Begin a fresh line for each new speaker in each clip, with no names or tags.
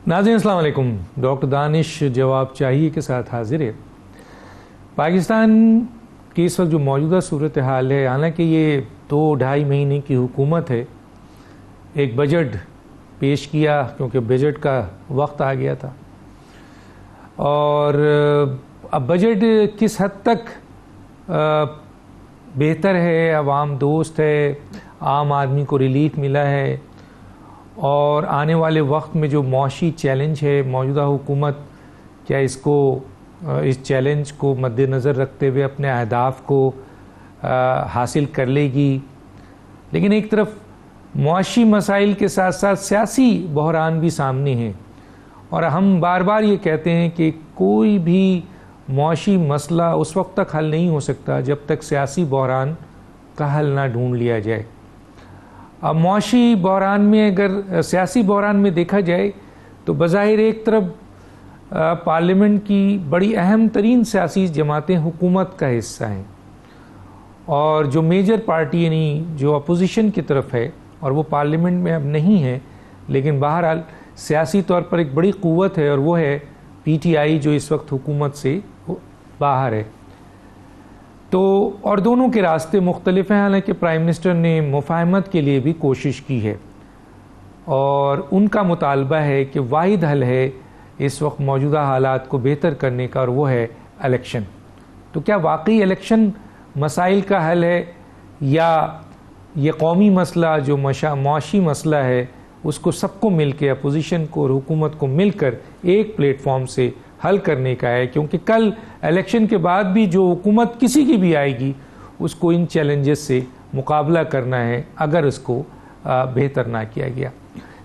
नाज़रीन अस्सलाम वालेकुम। डॉक्टर दानिश जवाब चाहिए के साथ हाजिर है। पाकिस्तान की इस वक्त जो मौजूदा सूरत हाल है, हालांकि ये 2-2.5 महीने की हुकूमत है, एक बजट पेश किया क्योंकि बजट का वक्त आ गया था, और अब बजट किस हद तक बेहतर है, अवाम दोस्त है, आम आदमी को रिलीफ मिला है, और आने वाले वक्त में जो मौशी चैलेंज है, मौजूदा हुकूमत क्या इसको इस चैलेंज को मद्देनज़र रखते हुए अपने अहदाफ को हासिल कर लेगी। लेकिन एक तरफ मौशी मसाइल के साथ साथ सियासी बहरान भी सामने हैं, और हम बार बार ये कहते हैं कि कोई भी मौशी मसला उस वक्त तक हल नहीं हो सकता जब तक सियासी बहरान का हल ना ढूंढ लिया जाए। अब मौशी बहरान में, अगर सियासी बहरान में देखा जाए तो बज़ाहिर एक तरफ पार्लियामेंट की बड़ी अहम तरीन सियासी जमातें हुकूमत का हिस्सा हैं, और जो मेजर पार्टी यानी जो अपोजिशन की तरफ है, और वो पार्लियामेंट में अब नहीं है, लेकिन बहरहाल सियासी तौर पर एक बड़ी क़ुव्वत है, और वो है PTI जो इस वक्त हुकूमत से बाहर है। तो और दोनों के रास्ते मुख्तलिफ हैं। हालांकि प्राइम मिनिस्टर ने मुफाहमत के लिए भी कोशिश की है, और उनका मुतालबा है कि वाहिद हल है इस वक्त मौजूदा हालात को बेहतर करने का, और वो है इलेक्शन। तो क्या वाकई इलेक्शन मसाइल का हल है, या ये कौमी मसला जो मौशी मसला है उसको सबको मिल के, अपोजिशन को और हुकूमत को मिलकर एक प्लेटफॉर्म से हल करने का है? क्योंकि कल इलेक्शन के बाद भी जो हुकूमत किसी की भी आएगी उसको इन चैलेंजेस से मुकाबला करना है अगर उसको बेहतर ना किया गया।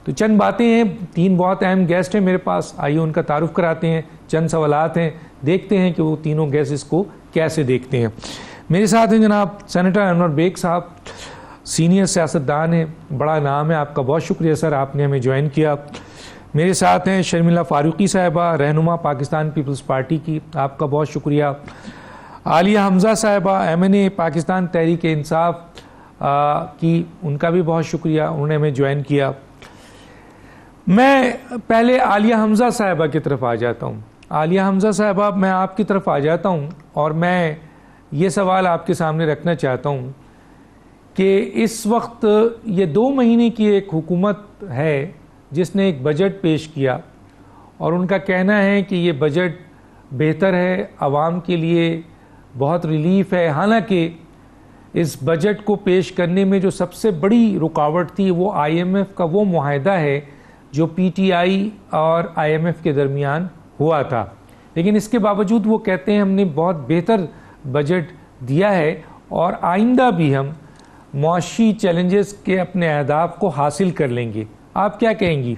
तो चंद बातें हैं, 3 बहुत अहम गेस्ट हैं मेरे पास, आइए उनका तारुफ कराते हैं। चंद सवालात हैं, देखते हैं कि वो तीनों गेस्ट इसको कैसे देखते हैं। मेरे साथ हैं जनाब सेनेटर अनवर बेग साहब, सीनियर सियासतदान हैं, बड़ा नाम है, आपका बहुत शुक्रिया सर, आपने हमें ज्वाइन किया। मेरे साथ हैं शर्मिला फारूकी साहिबा, रहनुमा पाकिस्तान पीपल्स पार्टी की, आपका बहुत शुक्रिया। आलिया हमजा साहिबा, MNA पाकिस्तान तहरीक इंसाफ की, उनका भी बहुत शुक्रिया, उन्होंने हमें ज्वाइन किया। मैं पहले आलिया हमजा साहिबा की तरफ आ जाता हूँ। आलिया हमजा साहिबा, मैं आपकी तरफ आ जाता हूँ, और मैं ये सवाल आपके सामने रखना चाहता हूँ कि इस वक्त ये 2 महीने की एक हुकूमत है जिसने एक बजट पेश किया, और उनका कहना है कि ये बजट बेहतर है, आवाम के लिए बहुत रिलीफ है। हालांकि इस बजट को पेश करने में जो सबसे बड़ी रुकावट थी वो IMF का वो मुआहदा है जो PTI और IMF के दरमियान हुआ था। लेकिन इसके बावजूद वो कहते हैं हमने बहुत बेहतर बजट दिया है, और आइंदा भी हम मौशी चैलेंजेस के अपने अहदाफ को हासिल कर लेंगे। आप क्या कहेंगी?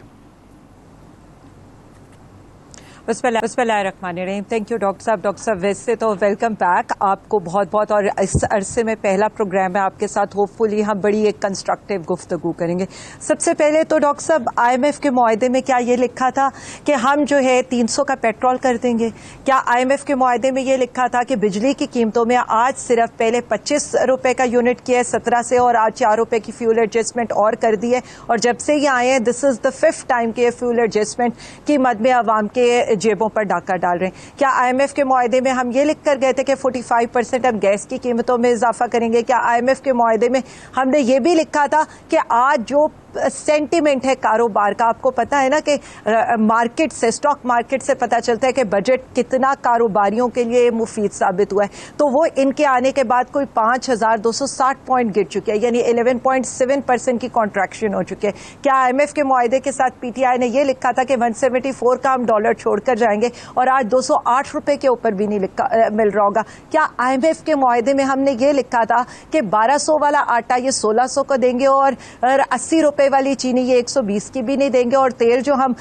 बिस्मिल्लाहिर्रहमानिर्रहीम। थैंक यू डॉक्टर साहब। डॉक्टर साहब, वैसे तो वेलकम बैक आपको बहुत बहुत, और इस अरसे में पहला प्रोग्राम है आपके साथ, होपफुली हम बड़ी एक कंस्ट्रक्टिव गुफ्तगू करेंगे। सबसे पहले तो डॉक्टर साहब, IMF के मुआहदे में क्या ये लिखा था कि हम जो है 300 का पेट्रोल कर देंगे? क्या IMF के मुआहदे में ये लिखा था कि बिजली की कीमतों में आज सिर्फ पहले 25 रुपए का यूनिट किया है 17 से, और आज 4 रुपए की फ्यूल एडजस्टमेंट और कर दी है, और जब से ये आए हैं this is the 5th time के फ्यूल एडजस्टमेंट की मद में आवाम के जेबों पर डाका डाल रहे हैं? क्या IMF के मुआहदे में हम ये लिख कर गए थे कि 45% हम गैस की कीमतों में इजाफा करेंगे? क्या IMF के मुआहदे में हमने ये भी लिखा था कि आज जो सेंटिमेंट है कारोबार का, आपको पता है ना कि मार्केट से, स्टॉक मार्केट से पता चलता है कि बजट कितना कारोबारियों के लिए मुफीद साबित हुआ है, तो वो इनके आने के बाद कोई 5260 पॉइंट गिर चुके हैं, यानी 11.7% की कॉन्ट्रैक्शन हो चुकी है। क्या IMF के मुआहदे के साथ PTI ने यह लिखा था कि 174 का हम डॉलर छोड़कर जाएंगे, और आज 208 रुपए के ऊपर भी नहीं मिल रहा होगा? क्या IMF के मुआहदे में हमने ये लिखा था कि 1200 वाला आटा ये 1600 को देंगे, और 80 रुपए वाली चीनी ये 120 की भी नहीं देंगे, और तेल जो हम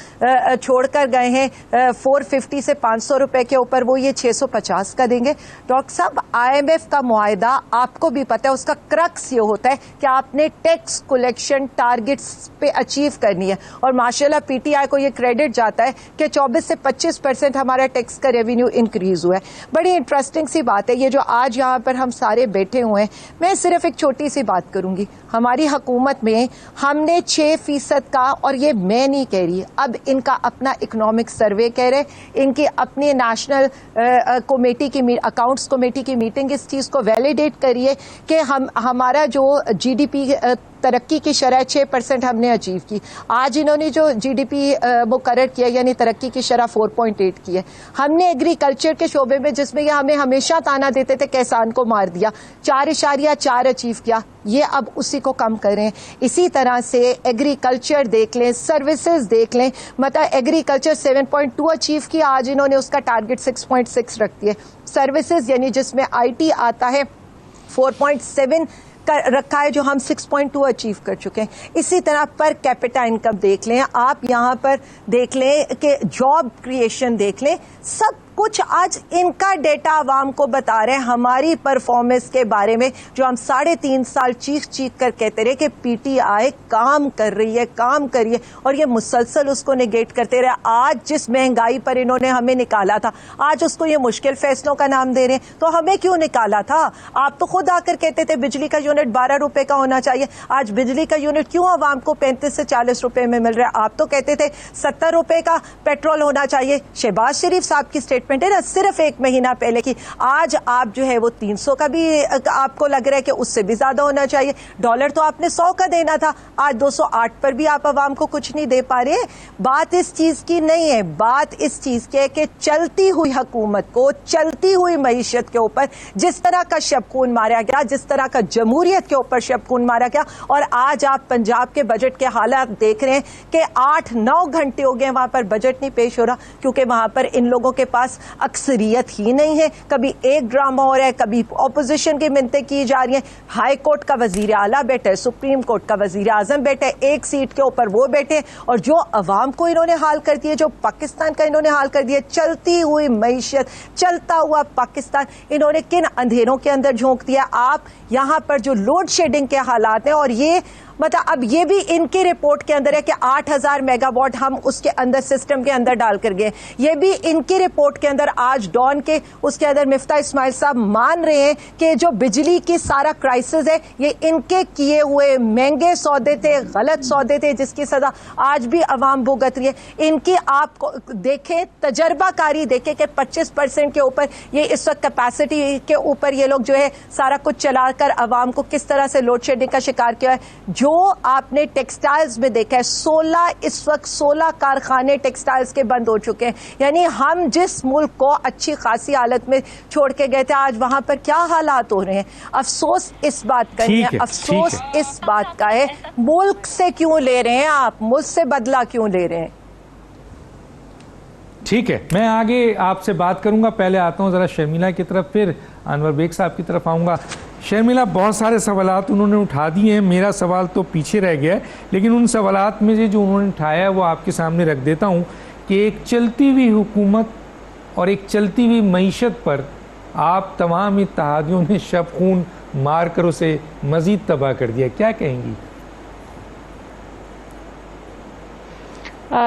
छोड़कर गए हैं 450 से 500 रुपए के ऊपर, वो ये 650 का देंगे? डॉक्टर साहब, IMF का मुआहदा आपको भी पता है, उसका क्रक्स ये होता है कि आपने टैक्स कलेक्शन टारगेट्स पे अचीव करनी है, और माशाल्लाह PTI को ये क्रेडिट जाता है कि 24 से 25% हमारा टैक्स का रेवेन्यू इंक्रीज हुआ है। बड़ी इंटरेस्टिंग सी बात है ये जो आज यहाँ पर हम सारे बैठे हुए हैं। मैं सिर्फ एक छोटी सी बात करूंगी। हमारी हुकूमत में हमने पौने 6% का, और ये मैं नहीं कह रही, अब इनका अपना इकोनॉमिक सर्वे कह रहे, इनकी अपनी नेशनल कमेटी की अकाउंट्स कमेटी की मीटिंग इस चीज़ को वैलिडेट करिए कि हमारा जो जीडीपी तरक्की की शरह 6% हमने अचीव की। आज इन्होंने जो जीडीपी मुकर्रर किया यानी तरक्की की शरह 4.8 की है। हमने एग्रीकल्चर के शोबे में, जिसमें ये हमें हमेशा ताना देते थे किसान को मार दिया, 4.4 अचीव किया, ये अब उसी को कम करें। इसी तरह से एग्रीकल्चर देख लें, सर्विसेज देख लें, मतलब एग्रीकल्चर 7.2 अचीव किया, आज इन्होंने उसका टारगेट 6.6 रख दिया। सर्विसेज यानी जिसमें आईटी आता है 4.7 रखा है, जो हम 6.2 अचीव कर चुके हैं। इसी तरह पर कैपिटा इनकम देख लें, आप यहाँ पर देख लें कि जॉब क्रिएशन देख लें, सब कुछ आज इनका डेटा आवाम को बता रहे हैं हमारी परफॉर्मेंस के बारे में, जो हम 3.5 साल चीख कर कहते रहे कि पीटीआई काम कर रही है, काम करिए, और ये मुसलसल उसको नेगेट करते रहे। आज जिस महंगाई पर इन्होंने हमें निकाला था, आज उसको ये मुश्किल फैसलों का नाम दे रहे हैं। तो हमें क्यों निकाला था? आप तो खुद आकर कहते थे बिजली का यूनिट 12 रुपए का होना चाहिए। आज बिजली का यूनिट क्यों आवाम को 35 से 40 रुपए में मिल रहा है? आप तो कहते थे 70 रुपए का पेट्रोल होना चाहिए। शहबाज शरीफ साहब की स्टेटमेंट है ना, सिर्फ 1 महीना पहले की। आज आप जो है वो 300 का भी आपको लग रहा है कि उससे भी ज्यादा होना चाहिए। डॉलर तो आपने 100 का देना था, आज 208 पर भी आप आवाम को कुछ नहीं दे पा रहे। बात इस चीज की नहीं है, बात इस चीज की है कि चलती हुई हुकूमत को, चलती हुई मईशत के ऊपर जिस तरह का शबखून मारा गया, जिस तरह का जमहूरियत के ऊपर शबखून मारा गया, और आज आप पंजाब के बजट के हालात देख रहे हैं कि 8-9 घंटे हो गए वहां पर बजट नहीं पेश हो रहा, क्योंकि वहां पर इन लोगों के पास अक्सरियत ही नहीं है। कभी एक ड्रामा हो रहा है, कभी ऑपोजिशन की मिन्नतें की जा रही हैं। हाई कोर्ट का वजीर आला बैठा है, सुप्रीम कोर्ट का वजीर आजम बैठा है, एक सीट के ऊपर वो बैठे, और जो अवाम को इन्होंने हाल कर दिया, जो पाकिस्तान का इन्होंने हाल कर दिया, चलती हुई मईशत, चलता हुआ पाकिस्तान इन्होंने किन अंधेरों के अंदर झोंक दिया। आप यहां पर जो लोड शेडिंग के हालात हैं, और ये मतलब अब ये भी इनकी रिपोर्ट के अंदर है कि 8000 मेगावाट हम उसके अंदर सिस्टम के अंदर डाल कर गए। ये भी इनकी रिपोर्ट के अंदर आज डॉन के उसके अंदर मिफ्ता इस्माइल साहब मान रहे हैं कि जो बिजली की सारा क्राइसिस है ये इनके किए हुए महंगे सौदे थे, गलत सौदे थे, जिसकी सजा आज भी अवाम भुगत रही है। इनकी आप देखें, तजर्बाकारी देखें कि 25% के ऊपर ये इस वक्त कैपेसिटी के ऊपर ये लोग जो है सारा कुछ चलाकर अवाम को किस तरह से लोड शेडिंग का शिकार किया है। जो आपने टेक्सटाइल्स में देखा है, 16 कारखाने टेक्सटाइल्स के बंद हो चुके हैं। यानी हम जिस मुल्क को अच्छी खासी हालत में छोड़ के गए थे, आज वहां पर क्या हालात हो रहे हैं। अफसोस इस बात का है, अफसोस इस बात का है, मुल्क से क्यों ले रहे हैं आप, मुल्क से बदला क्यों ले रहे हैं।
ठीक है, मैं आगे आपसे बात करूंगा। पहले आता हूं जरा शर्मिला की तरफ, फिर अनवर बेग साहब की तरफ आऊंगा। शर्मिला, बहुत सारे सवालात उन्होंने उठा दिए हैं, मेरा सवाल तो पीछे रह गया है, लेकिन उन सवालात में से जो उन्होंने उठाया है वो आपके सामने रख देता हूं कि एक चलती हुई हुकूमत और एक चलती हुई मईशत पर आप तमाम इत्तेहादियों ने शब-खून मार कर उसे मजीद तबाह कर दिया, क्या कहेंगी?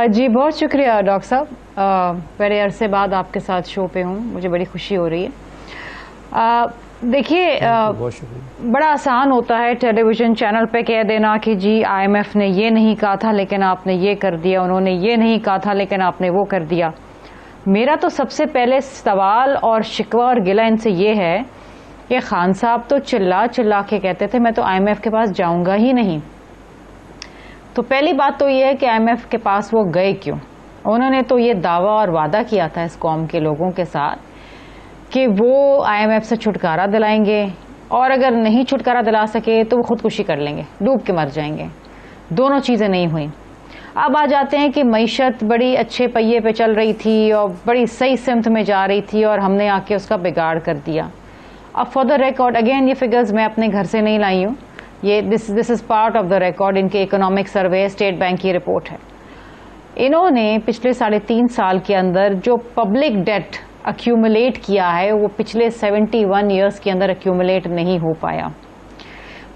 जी बहुत शुक्रिया डॉक्टर साहब, बड़े अरसे बाद आपके साथ शो पे हूँ, मुझे बड़ी खुशी हो रही है। देखिए, बड़ा आसान होता है टेलीविज़न चैनल पे कह देना कि जी IMF ने ये नहीं कहा था लेकिन आपने ये कर दिया, उन्होंने ये नहीं कहा था लेकिन आपने वो कर दिया। मेरा तो सबसे पहले सवाल और शिकवा और गिला इनसे ये है कि खान साहब तो चिल्ला चिल्ला के कहते थे मैं तो IMF के पास जाऊंगा ही नहीं। तो पहली बात तो ये है कि IMF के पास वो गए क्यों? उन्होंने तो ये दावा और वादा किया था इस कौम के लोगों के साथ कि वो IMF से छुटकारा दिलाएंगे, और अगर नहीं छुटकारा दिला सके तो वो खुदकुशी कर लेंगे, डूब के मर जाएंगे। दोनों चीज़ें नहीं हुई। अब आ जाते हैं कि मईशत बड़ी अच्छे पहिए पे चल रही थी और बड़ी सही सिमत में जा रही थी और हमने आके उसका बिगाड़ कर दिया। अब फॉर द रिकॉर्ड अगेन, ये फिगर्स मैं अपने घर से नहीं लाई हूँ, ये this is part of the record, इनके इकोनॉमिक सर्वे स्टेट बैंक की रिपोर्ट है। इन्होंने पिछले 3.5 साल के अंदर जो पब्लिक डेट अक्यूमुलेट किया है वो पिछले 71 ईयर्स के अंदर अक्यूमुलेट नहीं हो पाया।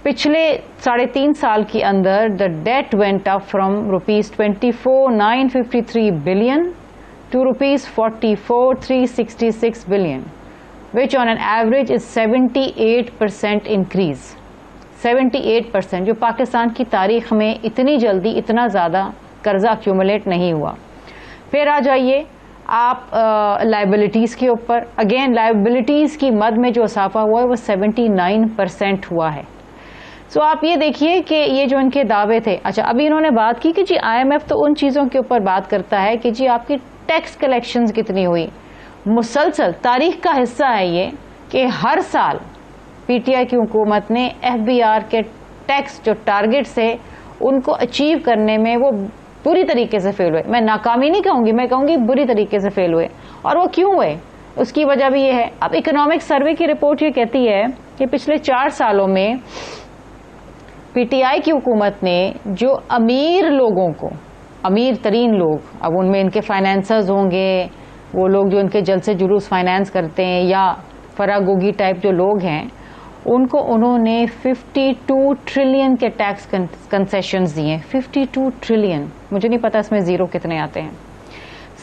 पिछले 3.5 साल के अंदर the debt went up from ₹24,953 billion to ₹44,366 billion, which on an average is 78% increase. 78%, जो पाकिस्तान की तारीख में इतनी जल्दी इतना ज़्यादा कर्जा एक्यूमुलेट नहीं हुआ। फिर आ जाइए आप लाइबिलिटीज़ के ऊपर। अगेन लाइबिलिटीज़ की मद में जो इजाफा हुआ है वो 79% हुआ है। सो आप ये देखिए कि ये जो इनके दावे थे, अच्छा अभी इन्होंने बात की कि जी IMF तो उन चीज़ों के ऊपर बात करता है कि जी आपकी टैक्स कलेक्शंस कितनी हुई। मुसलसल तारीख का हिस्सा है ये कि हर साल PTI की हुकूमत ने FBR के टैक्स जो टारगेट्स है उनको अचीव करने में वो बुरी तरीके से फेल हुए। मैं नाकामी नहीं कहूँगी, मैं कहूँगी बुरी तरीके से फेल हुए। और वो क्यों हुए, उसकी वजह भी ये है। अब इकोनॉमिक सर्वे की रिपोर्ट ये कहती है कि पिछले 4 सालों में PTI की हुकूमत ने जो अमीर लोगों को, अमीर तरीन लोग, अब उनमें इनके फाइनेंसर्स होंगे, वो लोग जो इनके जलसे जुलूस फाइनेंस करते हैं या फरागोगी टाइप जो लोग हैं, उनको उन्होंने 52 ट्रिलियन के टैक्स कंसेशंस दिए। 52 ट्रिलियन, मुझे नहीं पता इसमें जीरो कितने आते हैं।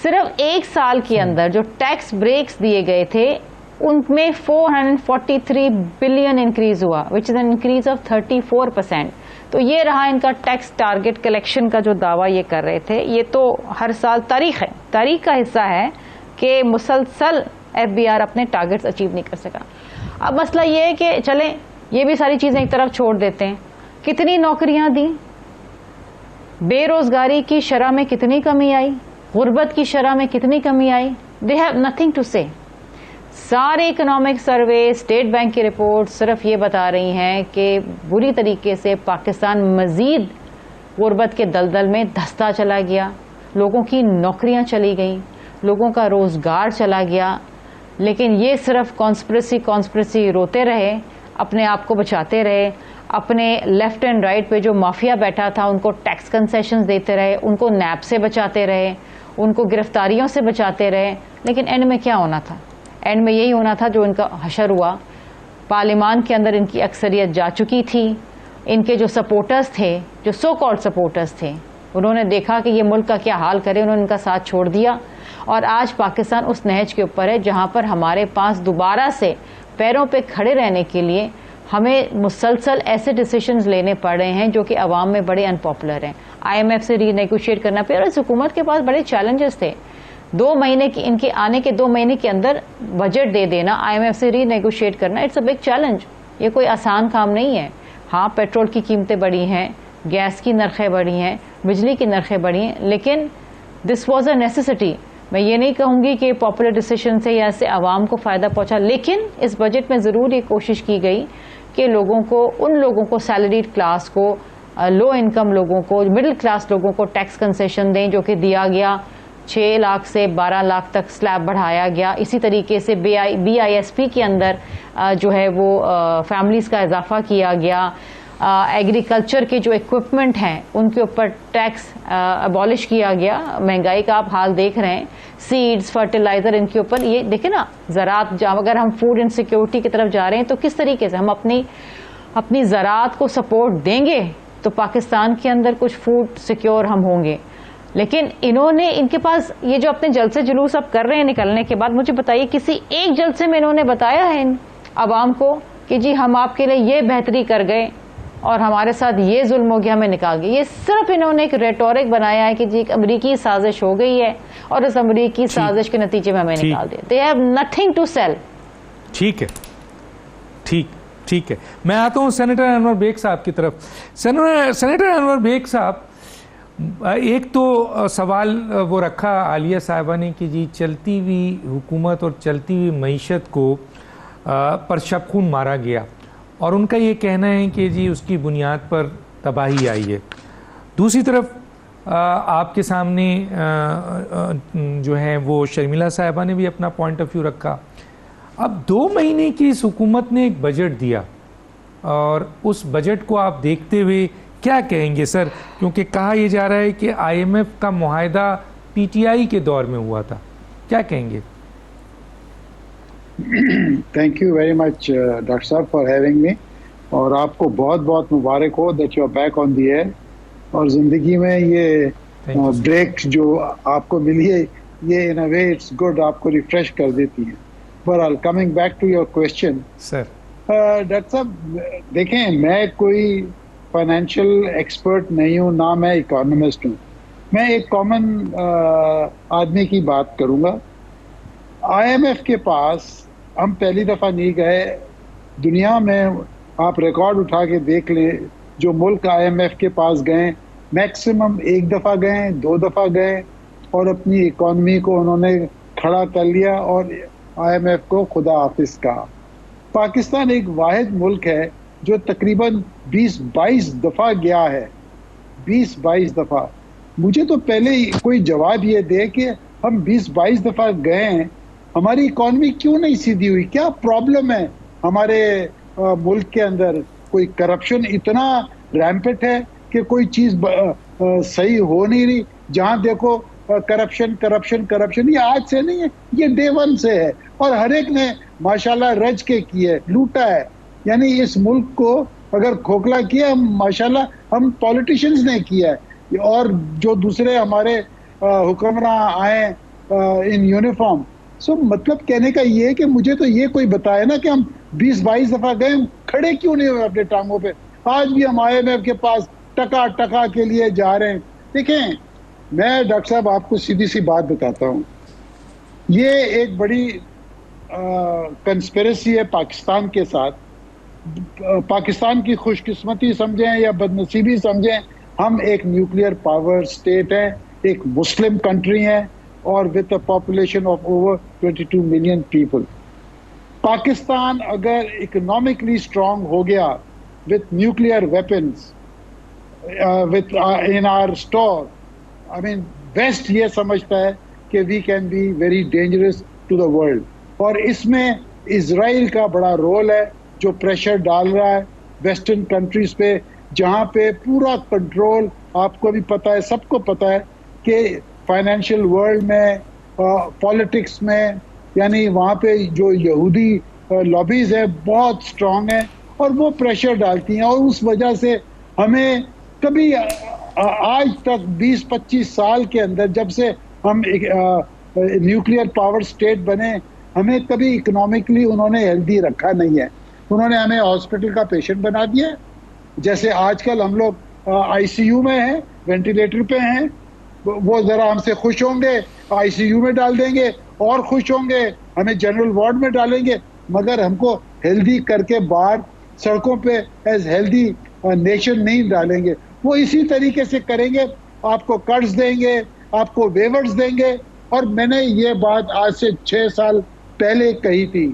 सिर्फ 1 साल के अंदर जो टैक्स ब्रेक्स दिए गए थे उनमें 443 बिलियन इंक्रीज हुआ, which is an increase of 34%। तो ये रहा इनका टैक्स टारगेट कलेक्शन का जो दावा ये कर रहे थे। ये तो हर साल तारीख है, तारीख का हिस्सा है कि मुसलसल FBR अपने टारगेट्स अचीव नहीं कर सका। अब मसला ये है कि चलें ये भी सारी चीज़ें एक तरफ छोड़ देते हैं। कितनी नौकरियां दी, बेरोजगारी की शरह में कितनी कमी आई, गुर्बत की शरह में कितनी कमी आई, दे हैव नथिंग टू से। सारे इकोनॉमिक सर्वे, स्टेट बैंक की रिपोर्ट सिर्फ ये बता रही हैं कि बुरी तरीके से पाकिस्तान मजीद गुर्बत के दलदल में धंसता चला गया, लोगों की नौकरियां चली गई, लोगों का रोजगार चला गया। लेकिन ये सिर्फ कॉन्स्पिरेसी रोते रहे, अपने आप को बचाते रहे, अपने लेफ्ट एंड राइट पे जो माफिया बैठा था उनको टैक्स कंसेशंस देते रहे, उनको नैब से बचाते रहे, उनको गिरफ्तारियों से बचाते रहे। लेकिन एंड में क्या होना था, एंड में यही होना था जो इनका हशर हुआ। पार्लियामान के अंदर इनकी अक्सरियत जा चुकी थी। इनके जो सपोर्टर्स थे, जो सो कॉल्ड सपोर्टर्स थे, उन्होंने देखा कि ये मुल्क का क्या हाल करे, उन्होंने इनका साथ छोड़ दिया। और आज पाकिस्तान उस नहज के ऊपर है जहां पर हमारे पास दोबारा से पैरों पे खड़े रहने के लिए हमें मुसलसल ऐसे डिसीजंस लेने पड़ रहे हैं जो कि अवाम में बड़े अनपॉपुलर हैं। IMF से रीनेगोशिएट करना पे, और इस हुकूमत के पास बड़े चैलेंजेस थे। 2 महीने की, इनके आने के 2 महीने के अंदर बजट दे देना, IMF से रीनेगोशिएट करना, इट्स अ बिग चैलेंज। ये कोई आसान काम नहीं है। हाँ, पेट्रोल की कीमतें बढ़ी हैं, गैस की नरखें बढ़ी हैं, बिजली की नरखें बढ़ी हैं, लेकिन दिस वॉज अ नेसेसिटी। मैं ये नहीं कहूँगी कि पॉपुलर डिसीजन से या इससे आवाम को फ़ायदा पहुँचा, लेकिन इस बजट में ज़रूर ये कोशिश की गई कि लोगों को, उन लोगों को, सैलरीड क्लास को, लो इनकम लोगों को, मिडिल क्लास लोगों को टैक्स कंसेशन दें, जो कि दिया गया। 6 लाख से 12 लाख तक स्लैब बढ़ाया गया। इसी तरीके से BISP के अंदर जो है वो फैमिलीज़ का इजाफा किया गया। एग्रीकल्चर के जो इक्विपमेंट हैं उनके ऊपर टैक्स अबॉलिश किया गया। महंगाई का आप हाल देख रहे हैं, सीड्स, फर्टिलाइजर, इनके ऊपर ये देखें ना, ज़रात, अगर हम फूड इनसिक्योरिटी की तरफ जा रहे हैं तो किस तरीके से हम अपनी ज़रात को सपोर्ट देंगे तो पाकिस्तान के अंदर कुछ फूड सिक्योर हम होंगे। लेकिन इन्होंने, इनके पास ये जो अपने जलसे जुलूस अब कर रहे हैं निकलने के बाद, मुझे बताइए किसी एक जलसे में इन्होंने बताया है इन आवाम को कि जी हम आपके लिए ये बेहतरी कर गए और हमारे साथ ये जुल्म हो गया, हमें निकाल गए। ये सिर्फ इन्होंने एक रेटोरिक बनाया है कि जी एक अमरीकी साजिश हो गई है और इस अमरीकी साजिश के नतीजे में हमें निकाल दिया। They have nothing to sell.
ठीक है, ठीक है। मैं आता हूं सेनेटर अनवर बेग साहब की तरफ। सेनेटर अनवर बेग साहब, एक तो सवाल वो रखा आलिया साहिबा ने कि जी चलती हुई हुकूमत और चलती हुई मईशत को पर शबखून मारा गया, और उनका ये कहना है कि जी उसकी बुनियाद पर तबाही आई है। दूसरी तरफ आपके सामने जो है वो शर्मिला साहिबा ने भी अपना पॉइंट ऑफ व्यू रखा। अब 2 महीने की इस हुकूमत ने एक बजट दिया, और उस बजट को आप देखते हुए क्या कहेंगे सर? क्योंकि कहा यह जा रहा है कि IMF का मुआहदा PTI के दौर में हुआ था, क्या कहेंगे?
Thank you very much doctor साहब फॉर हैविंग मी, और आपको बहुत बहुत मुबारक हो that you are back on the air. और जिंदगी में ये ब्रेक जो आपको मिली है, ये in a way it's good, आपको रिफ्रेश कर देती है। बहरहाल, coming back to your question,
sir,
doctor साहब देखें, मैं कोई फाइनेंशियल एक्सपर्ट नहीं हूँ, ना मैं इकोनॉमिस्ट हूँ। मैं एक कॉमन आदमी की बात करूँगा। IMF के पास हम पहली दफ़ा नहीं गए दुनिया में। आप रिकॉर्ड उठा के देख लें, जो मुल्क IMF के पास गए मैक्सिमम एक दफ़ा गए, 2 दफ़ा गए और अपनी इकॉनमी को उन्होंने खड़ा कर लिया और IMF को खुदा हाफिज कहा। पाकिस्तान एक वाहिद मुल्क है जो तकरीबन 20-22 दफ़ा गया है, 20-22 दफ़ा। मुझे तो पहले कोई जवाब ये दे कि हम 20-22 दफ़ा गए हैं, हमारी इकॉनमी क्यों नहीं सीधी हुई? क्या प्रॉब्लम है हमारे मुल्क के अंदर? कोई करप्शन इतना रैम्पेट है कि कोई चीज़ सही हो नहीं रही। जहाँ देखो करप्शन करप्शन करप्शन। ये आज से नहीं है, ये डे 1 से है और हर एक ने माशाल्लाह रज के किए, लूटा है। यानी इस मुल्क को अगर खोखला किया माशाल्लाह हम पॉलिटिशियंस ने किया है। और जो दूसरे हमारे हुक्मरान आए इन यूनिफॉर्म। सो मतलब कहने का ये है कि मुझे तो ये कोई बताए ना कि हम 20-22 दफ़ा गए, खड़े क्यों नहीं हुए अपने टांगों पे? आज भी हम IMF के पास टका टका के लिए जा रहे हैं। देखें, मैं डॉक्टर साहब आपको सीधी सी बात बताता हूँ, ये एक बड़ी कंस्पिरेसी है पाकिस्तान के साथ। पाकिस्तान की खुशकिस्मती समझें या बदनसीबी समझें, हम एक न्यूक्लियर पावर स्टेट है, एक मुस्लिम कंट्री है और with a population of over 22 million people. Pakistan अगर इकोनॉमिकली स्ट्रांग हो गया with nuclear weapons with in our store, I mean West ये समझता है कि we can be very dangerous to the world. और इसमें इजराइल का बड़ा रोल है जो प्रेशर डाल रहा है वेस्टर्न कंट्रीज पे, जहाँ पे पूरा कंट्रोल आपको भी पता है, सबको पता है कि फाइनेंशियल वर्ल्ड में, पॉलिटिक्स में, यानी वहाँ पे जो यहूदी लॉबीज है बहुत स्ट्रांग है और वो प्रेशर डालती हैं। और उस वजह से हमें कभी आज तक 20-25 साल के अंदर जब से हम न्यूक्लियर पावर स्टेट बने, हमें कभी इकोनॉमिकली उन्होंने हेल्दी रखा नहीं है। उन्होंने हमें हॉस्पिटल का पेशेंट बना दिया। जैसे आजकल हम लोग ICU में हैं, वेंटिलेटर पे हैं, वो ज़रा हमसे खुश होंगे, ICU में डाल देंगे, और खुश होंगे हमें जनरल वार्ड में डालेंगे, मगर हमको हेल्दी करके बाहर सड़कों पे एज हेल्दी नेशन नहीं डालेंगे। वो इसी तरीके से करेंगे, आपको कर्ज देंगे, आपको वेवर्स देंगे। और मैंने ये बात आज से 6 साल पहले कही थी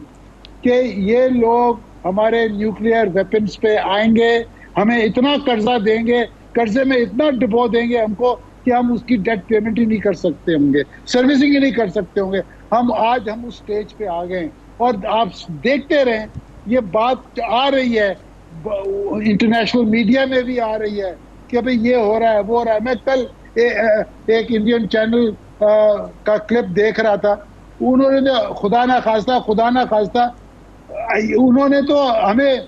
कि ये लोग हमारे न्यूक्लियर वेपन्स पे आएंगे, हमें इतना कर्जा देंगे, कर्जे में इतना डुबो देंगे हमको कि हम उसकी डेट पेमेंट ही नहीं कर सकते होंगे, सर्विसिंग ही नहीं कर सकते होंगे। हम उस स्टेज पे आ गए और आप देखते रहें, ये बात आ रही है, इंटरनेशनल मीडिया में भी आ रही है कि भाई ये हो रहा है, वो हो रहा है। मैं कल एक इंडियन चैनल का क्लिप देख रहा था, उन्होंने तो खुदा ना खास्ता उन्होंने तो हमें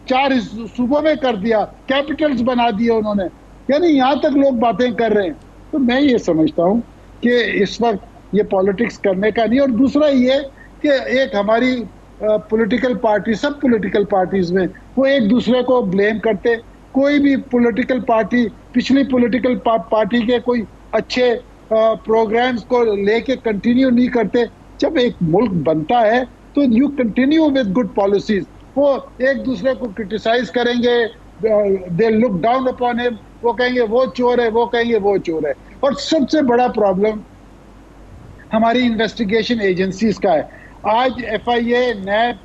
4 सूबों में कर दिया, कैपिटल्स बना दिए उन्होंने, यानी यहाँ तक लोग बातें कर रहे हैं। तो मैं ये समझता हूँ कि इस वक्त ये पॉलिटिक्स करने का नहीं। और दूसरा ये कि एक हमारी पॉलिटिकल पार्टी, सब पॉलिटिकल पार्टीज में वो एक दूसरे को ब्लेम करते। कोई भी पॉलिटिकल पार्टी पिछली पॉलिटिकल पार्टी के कोई अच्छे प्रोग्राम्स को लेके कंटिन्यू नहीं करते। जब एक मुल्क बनता है तो you continue with good policies. वो एक दूसरे को क्रिटिसाइज करेंगे, they look down upon him, वो कहेंगे वो चोर है, वो कहेंगे वो चोर है। और सबसे बड़ा प्रॉब्लम हमारी इन्वेस्टिगेशन एजेंसीज का है। आज FIA, NAB,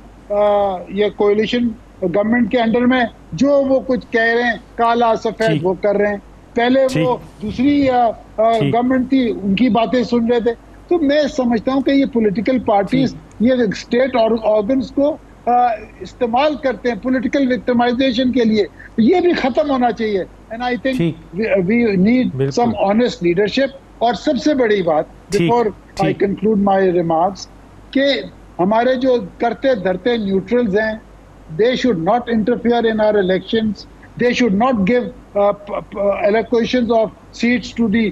ये कोalition गवर्नमेंट के अंडर में जो वो कुछ कह रहे हैं, काला सफेद वो कर रहे हैं। पहले वो दूसरी गवर्नमेंट थी, उनकी बातें सुन रहे थे। तो मैं समझता हूँ कि ये पॉलिटिकल पार्टीज ये स्टेट और ऑर्गन्स को इस्तेमाल करते हैं पॉलिटिकल विक्टिमाइजेशन के लिए। ये भी खत्म होना चाहिए। And I think we need some honest leadership. और सबसे बड़ी बात, before I conclude my remarks, कि हमारे जो करते धरते न्यूट्रल्स हैं, they should not interfere in our elections. They should not give allocations of seats to the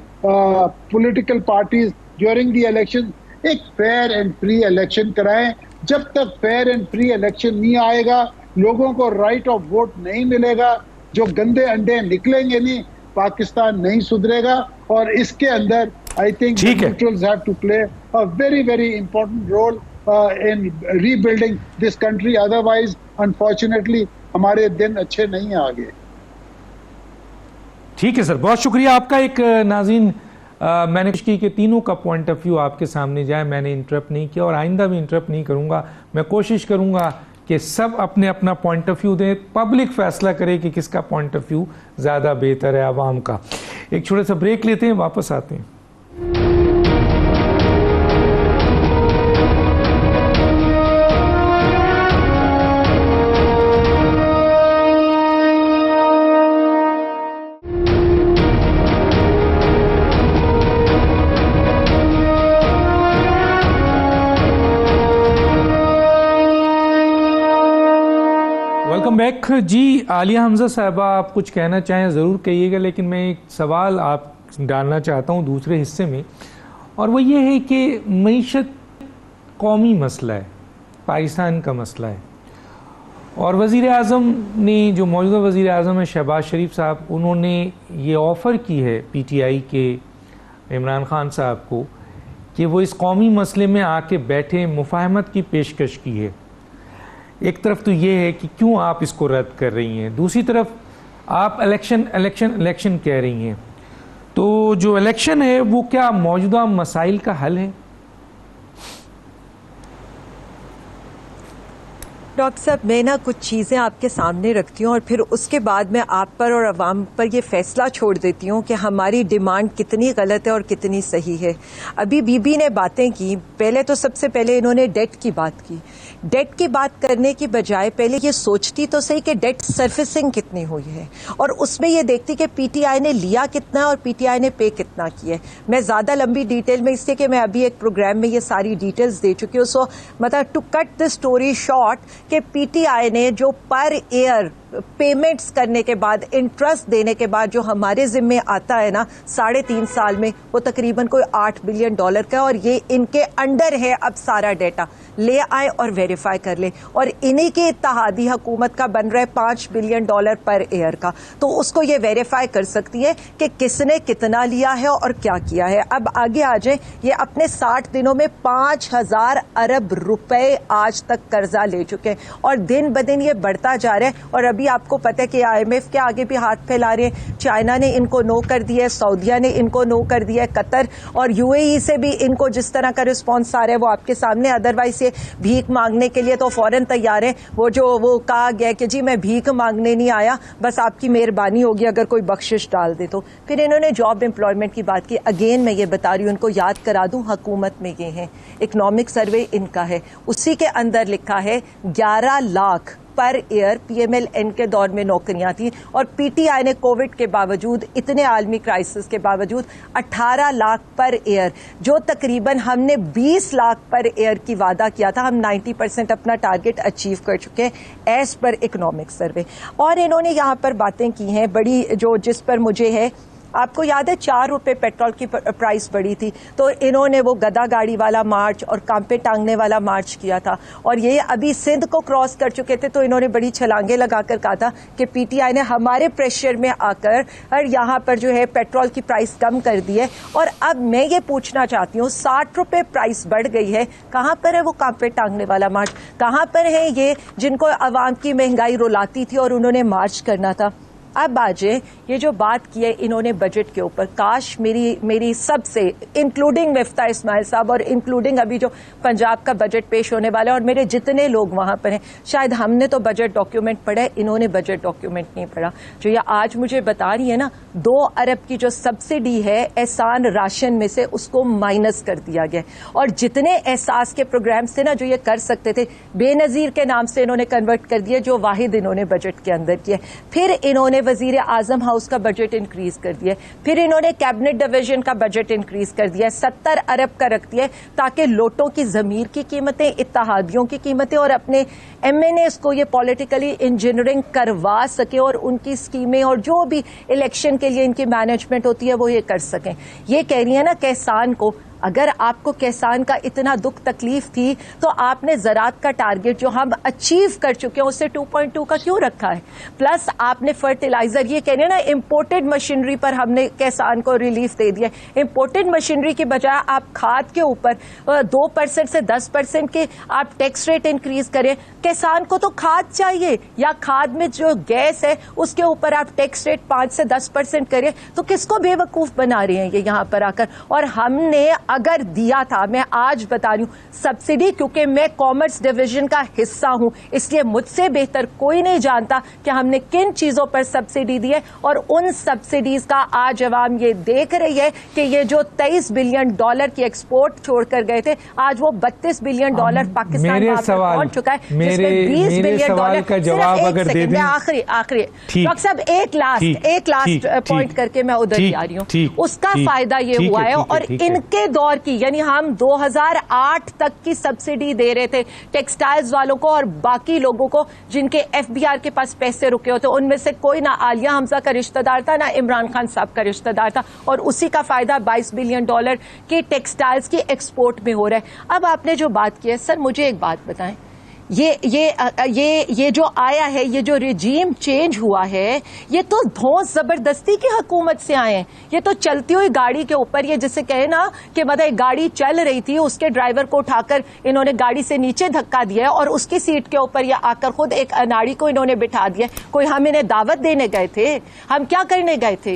political parties during the election. एक fair and free election कराएं। जब तक fair and free election नहीं आएगा, लोगों को राइट ऑफ वोट नहीं मिलेगा, जो गंदे अंडे निकलेंगे नहीं, पाकिस्तान नहीं सुधरेगा। और इसके अंदर I think neutrals have to play a very very important role in rebuilding this country, otherwise unfortunately हमारे दिन अच्छे नहीं आगे।
ठीक है सर, बहुत शुक्रिया आपका। एक नाज़रीन मैंने कोशिश की कि तीनों का पॉइंट ऑफ व्यू आपके सामने जाए, मैंने इंटरप्ट नहीं किया और आइंदा भी इंटरप्ट नहीं करूंगा। मैं कोशिश करूंगा कि सब अपने अपना पॉइंट ऑफ व्यू दें, पब्लिक फैसला करे कि किसका पॉइंट ऑफ व्यू ज़्यादा बेहतर है आवाम का। एक छोटा सा ब्रेक लेते हैं, वापस आते हैं। वेलकम बैक जी। आलिया हमजा साहबा, आप कुछ कहना चाहें ज़रूर कहिएगा, लेकिन मैं एक सवाल आप डालना चाहता हूं दूसरे हिस्से में, और वो ये है कि मईशत कौमी मसला है, पाकिस्तान का मसला है। और वज़ीर आज़म ने, जो मौजूदा वज़ीर आज़म है शहबाज शरीफ साहब, उन्होंने ये ऑफ़र की है PTI के इमरान खान साहब को कि वो इस कौमी मसले में आके बैठे, मुफाहमत की पेशकश की है। एक तरफ तो ये है कि क्यों आप इसको रद्द कर रही हैं, दूसरी तरफ आप इलेक्शन कह रही हैं। तो जो इलेक्शन है वो क्या मौजूदा मसाइल का हल है?
डॉक्टर साहब, मैं ना कुछ चीज़ें आपके सामने रखती हूँ और फिर उसके बाद मैं आप पर और अवाम पर ये फैसला छोड़ देती हूँ कि हमारी डिमांड कितनी गलत है और कितनी सही है। अभी बीबी ने बातें की, पहले तो सबसे पहले इन्होंने डेट की बात की। डेट की बात करने की बजाय पहले ये सोचती तो सही कि डेट सर्विसिंग कितनी हुई है, और उसमें ये देखती कि PTI ने लिया कितना और PTI ने पे कितना किया है। मैं ज़्यादा लंबी डिटेल में, इसलिए कि मैं अभी एक प्रोग्राम में ये सारी डिटेल्स दे चुकी हूँ। सो मतलब to cut the story short, कि PTI ने जो पर ईयर पेमेंट्स करने के बाद, इंटरेस्ट देने के बाद जो हमारे जिम्मे आता है ना 3.5 साल में, वो तकरीबन कोई $8 बिलियन का, और ये इनके अंडर है। अब सारा डेटा ले आए और वेरीफाई कर ले, और इन्हीं की इत्तेहादी हुकूमत का बन रहा है $5 बिलियन पर ईयर का, तो उसको ये वेरीफाई कर सकती है कि किसने कितना लिया है और क्या किया है। अब आगे आ जाए, ये अपने 60 दिनों में 5000 अरब रुपए आज तक कर्जा ले चुके हैं, और दिन ब दिन ये बढ़ता जा रहा है। और अभी आपको पता है कि IMF के आगे भी हाथ फैला रहे हैं, चाइना ने इनको नो कर दिया है, सऊदिया ने इनको नो कर दिया है, कतर और UAE से भी इनको जिस तरह का रिस्पांस आ रहा है वो आपके सामने। अदरवाइज ये भीख मांगने के लिए तो फौरन तैयार है। वो कहा गया कि जी मैं भीख मांगने नहीं आया, बस आपकी मेहरबानी होगी अगर कोई बख्शिश डाल दे तो। फिर इन्होंने जॉब एम्प्लॉयमेंट की बात की। अगेन मैं ये बता रही हूँ, उनको याद करा दूं, हुकूमत में ये है, इकोनॉमिक सर्वे इनका है, उसी के अंदर लिखा है 11 लाख पर ईयर PMLN के दौर में नौकरियां थी, और PTI ने कोविड के बावजूद, इतने आलमी क्राइसिस के बावजूद 18 लाख पर ईयर, जो तकरीबन हमने 20 लाख पर ईयर की वादा किया था, हम 90% अपना टारगेट अचीव कर चुके हैं एज पर इकोनॉमिक सर्वे। और इन्होंने यहाँ पर बातें की हैं बड़ी, जो जिस पर मुझे है, आपको याद है 4 रुपए पेट्रोल की प्राइस बढ़ी थी, तो इन्होंने वो गधा गाड़ी वाला मार्च और कांपे टांगने वाला मार्च किया था। और ये अभी सिंध को क्रॉस कर चुके थे, तो इन्होंने बड़ी छलांगे लगाकर कहा था कि PTI ने हमारे प्रेशर में आकर और यहाँ पर जो है पेट्रोल की प्राइस कम कर दी है। और अब मैं ये पूछना चाहती हूँ, 60 रुपए प्राइस बढ़ गई है, कहाँ पर है वो कांपे टांगने वाला मार्च? कहाँ पर है ये जिनको आवाम की महंगाई रुलाती थी और उन्होंने मार्च करना था? अब आज ये जो बात की है इन्होंने बजट के ऊपर, काश मेरी सबसे, इंक्लूडिंग मिफ्ता इस्माइल साहब और इंक्लूडिंग अभी जो पंजाब का बजट पेश होने वाला है, और मेरे जितने लोग वहां पर हैं, शायद हमने तो बजट डॉक्यूमेंट पढ़ा है, इन्होंने बजट डॉक्यूमेंट नहीं पढ़ा। जो ये आज मुझे बता रही है ना, 2 अरब की जो सब्सिडी है एहसान राशन में से, उसको माइनस कर दिया गया। और जितने एहसास के प्रोग्राम्स थे ना जो ये कर सकते थे, बेनजीर के नाम से इन्होंने कन्वर्ट कर दिया, जो वाहिद इन्होंने बजट के अंदर किया। फिर इन्होंने वजीर आजम हाउस का बजट इंक्रीज कर दिया, फिर इन्होंने कैबिनेट डिवीजन का बजट इंक्रीज कर दिया, 70 अरब का रख दिया, ताकि लोटों की जमीर की कीमतें, इत्तेहादियों की कीमतें और अपने MNAs को ये पॉलिटिकली इंजीनियरिंग करवा सके, और उनकी स्कीमें और जो भी इलेक्शन के लिए इनकी मैनेजमेंट होती है वो ये कर सकें। ये कह रही है ना कि किसान को अगर आपको किसान का इतना दुख तकलीफ थी तो आपने ज़राअत का टारगेट जो हम अचीव कर चुके हैं उससे 2.2 का क्यों रखा है? प्लस आपने फर्टिलाइजर, ये कह रहे हैं ना इंपोर्टेड मशीनरी पर हमने किसान को रिलीफ दे दिया। इंपोर्टेड मशीनरी की बजाय आप खाद के ऊपर 2% से 10% के आप टैक्स रेट इंक्रीज करें। किसान को तो खाद चाहिए, या खाद में जो गैस है उसके ऊपर आप टैक्स रेट 5 से 10% करें, तो किसको बेवकूफ बना रहे हैं ये यहाँ पर आकर? और हमने अगर दिया था, मैं आज बता रही हूँ, सब्सिडी, क्योंकि मैं कॉमर्स डिवीजन का हिस्सा हूं इसलिए मुझसे बेहतर कोई नहीं जानता कि हमने किन चीजों पर सब्सिडी दी है। और उन सब्सिडीज का आज अवाम ये देख रही है कि ये जो $23 बिलियन की एक्सपोर्ट छोड़कर गए थे, आज वो $32 बिलियन पाकिस्तान पहुंच चुका है, जिसमें $20 बिलियन
का जवाब अगर दे दें।
आखिरी डॉक्टर साहब एक लास्ट पॉइंट करके मैं उधर ही आ रही हूँ। उसका फायदा ये हुआ है, और इनके दौर की, यानी हम 2008 तक की सब्सिडी दे रहे थे टेक्सटाइल्स वालों को और बाकी लोगों को जिनके FBR के पास पैसे रुके होते, उनमें से कोई ना आलिया हमजा का रिश्तेदार था ना इमरान खान साहब का रिश्तेदार था, और उसी का फायदा $22 बिलियन की टेक्सटाइल्स की एक्सपोर्ट में हो रहा है। अब आपने जो बात की है, सर मुझे एक बात बताएं, ये जो आया है, ये जो रिजीम चेंज हुआ है, ये तो धौंस जबरदस्ती की हुकूमत से आए हैं। ये तो चलती हुई गाड़ी के ऊपर, ये जिसे कहे ना कि मतलब गाड़ी चल रही थी, उसके ड्राइवर को उठाकर इन्होंने गाड़ी से नीचे धक्का दिया है और उसकी सीट के ऊपर ये आकर खुद एक अनाड़ी को इन्होंने बिठा दिया। कोई हम इन्हें दावत देने गए थे? हम क्या करने गए थे?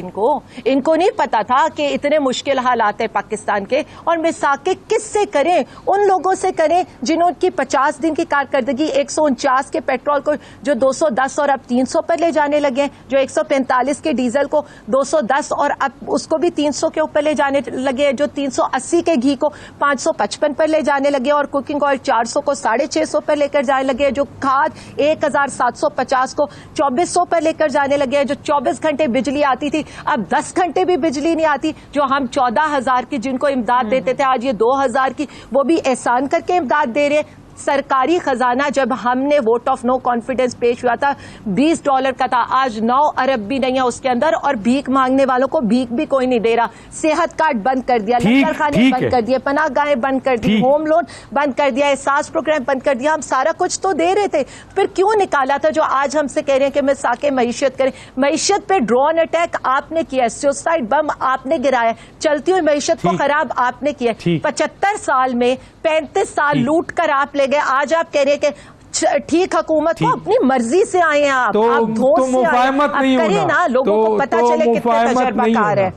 इनको नहीं पता था कि इतने मुश्किल हालात है पाकिस्तान के। और मिसाके किससे करें? उन लोगों से करें जिन्होंने 50 दिन की कारकर्दगी 149 के पेट्रोल को जो 210 और अब 300 पर ले जाने लगे, जो 145 के डीजल को 210 और अब उसको भी 300 के ऊपर ले जाने लगे, जो 380 के घी को 555 पर ले जाने लगे, और कुकिंग ऑयल 400 को 650 पर लेकर जाने लगे, जो खाद 1750 को 2400 पर लेकर जाने लगे, जो 24 घंटे बिजली आती थी अब 10 घंटे भी बिजली नहीं आती, जो हम 14,000 की जिनको इमदाद देते थे आज ये 2,000 की वो भी एहसान करके इमदाद दे रहे हैं। सरकारी खजाना जब हमने वोट ऑफ नो कॉन्फिडेंस पेश हुआ था $20 का था, आज 9 अरब भी नहीं है उसके अंदर, और भीख मांगने वालों को भीख भी कोई नहीं दे रहा। सेहत कार्ड बंद कर दिया, लंगर खाने बंद कर दिए, पनाहगाहें बंद कर दी, होम लोन बंद कर दिया, एहसास प्रोग्राम बंद कर दिया। हम सारा कुछ तो दे रहे थे, फिर क्यों निकाला था? जो आज हमसे कह रहे हैं कि मैं साके मईशत करें। मईशत पे ड्रोन अटैक आपने किया, सुसाइड बम आपने गिराया, चलती हुई मईशत को खराब आपने किया। 75 साल में 35 साल लूट कर आप ले गए। आज आप कह रहे हैं कि ठीक हुकूमत को अपनी मर्जी से आए हैं आप धोस से आए हैं, आप करें ना, लोगों को पता चले कितने तजर्बाकार है।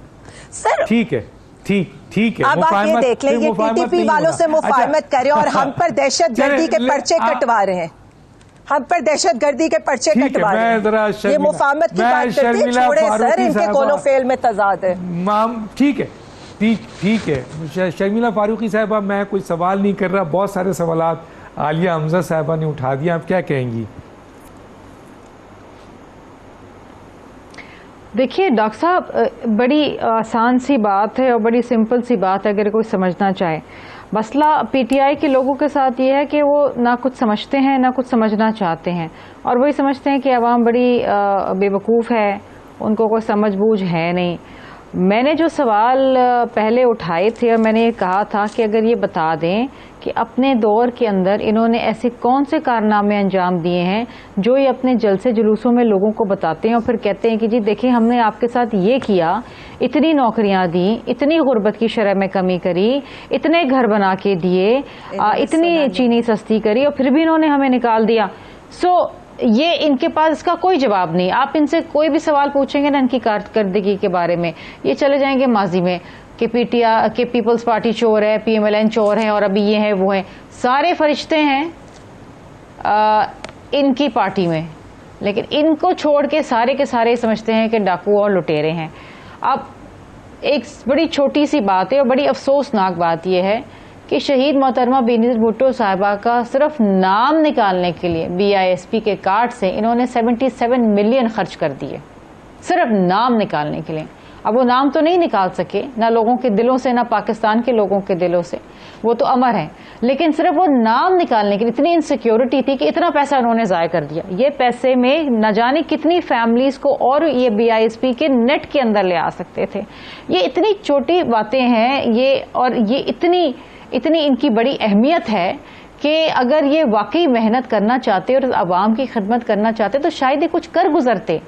सर ठीक है, ठीक है। अब आप ये देख लें, ये TTP वालों से मुफाहमत करें और हम पर दहशतगर्दी के पर्चे कटवा रहे हैं, हम पर दहशतगर्दी के पर्चे कटवा रहे हैं। ये मुफाहमत की बात करते हैं, छोड़े सर, इनके कोनो फेल में तजाद है।
ठीक है शर्मिला फारूकी साहबा, मैं कोई सवाल नहीं कर रहा, बहुत सारे सवालात आलिया हमजा साहबा ने उठा दिया, आप क्या कहेंगी?
देखिए डॉक्टर साहब, बड़ी आसान सी बात है और बड़ी सिंपल सी बात है अगर कोई समझना चाहे। मसला PTI के लोगों के साथ ये है कि वो ना कुछ समझते हैं ना कुछ समझना चाहते हैं, और वही समझते हैं कि अवाम बड़ी बेवकूफ़ है, उनको कोई समझ बूझ है नहीं। मैंने जो सवाल पहले उठाए थे और मैंने ये कहा था कि अगर ये बता दें कि अपने दौर के अंदर इन्होंने ऐसे कौन से कारनामे अंजाम दिए हैं जो ये अपने जलसे जुलूसों में लोगों को बताते हैं और फिर कहते हैं कि जी देखिए हमने आपके साथ ये किया, इतनी नौकरियां दी, इतनी गुर्बत की शरह में कमी करी, इतने घर बना के दिए, इतनी चीनी सस्ती करी, और फिर भी इन्होंने हमें निकाल दिया। ये इनके पास इसका कोई जवाब नहीं। आप इनसे कोई भी सवाल पूछेंगे ना इनकी कारकर्दगी के बारे में, ये चले जाएंगे माजी में कि पीपल्स पार्टी चोर है, PMLN चोर है, और अभी ये है वो है। सारे फरिश्ते हैं इनकी पार्टी में, लेकिन इनको छोड़ के सारे समझते हैं कि डाकू और लुटेरे हैं। अब एक बड़ी छोटी सी बात है और बड़ी अफसोसनाक बात यह है कि शहीद मोहतरमा बेनज़ीर भुट्टो साहिबा का सिर्फ नाम निकालने के लिए BISP के कार्ड से इन्होंने 77 मिलियन खर्च कर दिए, सिर्फ नाम निकालने के लिए। अब वो नाम तो नहीं निकाल सके, ना लोगों के दिलों से, ना पाकिस्तान के लोगों के दिलों से, वो तो अमर है, लेकिन सिर्फ वो नाम निकालने के लिए इतनी इनसिक्योरिटी थी कि इतना पैसा उन्होंने ज़ाया कर दिया। ये पैसे में न जाने कितनी फैमिलीज को और ये BISP के नेट के अंदर ले आ सकते थे। ये इतनी छोटी बातें हैं ये, और ये इतनी इनकी बड़ी अहमियत है कि अगर ये वाकई मेहनत करना चाहते और अवाम की खिदमत करना चाहते तो शायद ये कुछ कर गुजरते,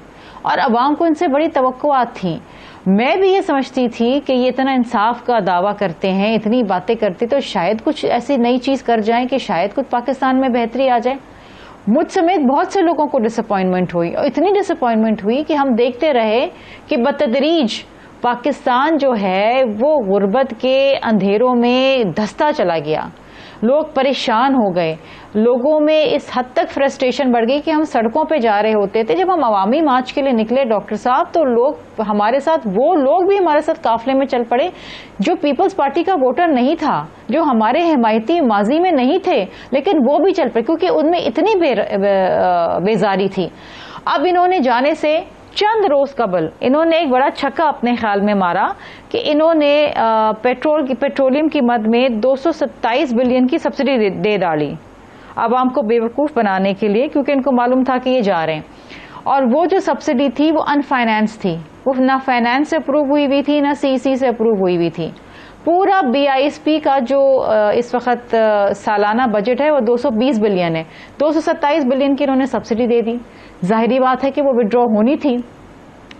और अवाम को इनसे बड़ी तवक्कुआत थी। मैं भी ये समझती थी कि ये इतना इंसाफ का दावा करते हैं, इतनी बातें करते, तो शायद कुछ ऐसी नई चीज़ कर जाएं कि शायद कुछ पाकिस्तान में बेहतरी आ जाए। मुझ समेत बहुत से लोगों को डिसअपॉइंटमेंट हुई, और इतनी डिसअपॉइंटमेंट हुई कि हम देखते रहे कि बतदरीज पाकिस्तान जो है वो गुर्बत के अंधेरों में धंसता चला गया। लोग परेशान हो गए, लोगों में इस हद तक फ्रस्ट्रेशन बढ़ गई कि हम सड़कों पे जा रहे होते थे। जब हम अवामी मार्च के लिए निकले डॉक्टर साहब, तो लोग हमारे साथ, वो लोग भी हमारे साथ काफिले में चल पड़े जो पीपल्स पार्टी का वोटर नहीं था, जो हमारे हिमायती माजी में नहीं थे, लेकिन वो भी चल पड़े क्योंकि उनमें इतनी बेजारी थी। अब इन्होंने जाने से चंद रोज कबल इन्होंने एक बड़ा छक्का अपने ख्याल में मारा कि इन्होंने पेट्रोलियम की मद में 227 बिलियन की सब्सिडी दे डाली आवाम को बेवकूफ़ बनाने के लिए, क्योंकि इनको मालूम था कि ये जा रहे हैं। और वो जो सब्सिडी थी वो अनफाइनेंस थी, वो ना फाइनेंस से अप्रूव हुई थी ना CEC से अप्रूव हुई थी। पूरा BISP का जो इस वक्त सालाना बजट है वो 220 बिलियन है, 227 बिलियन की इन्होंने सब्सिडी दे दी। जाहिर बात है कि वो विड्रॉ होनी थी,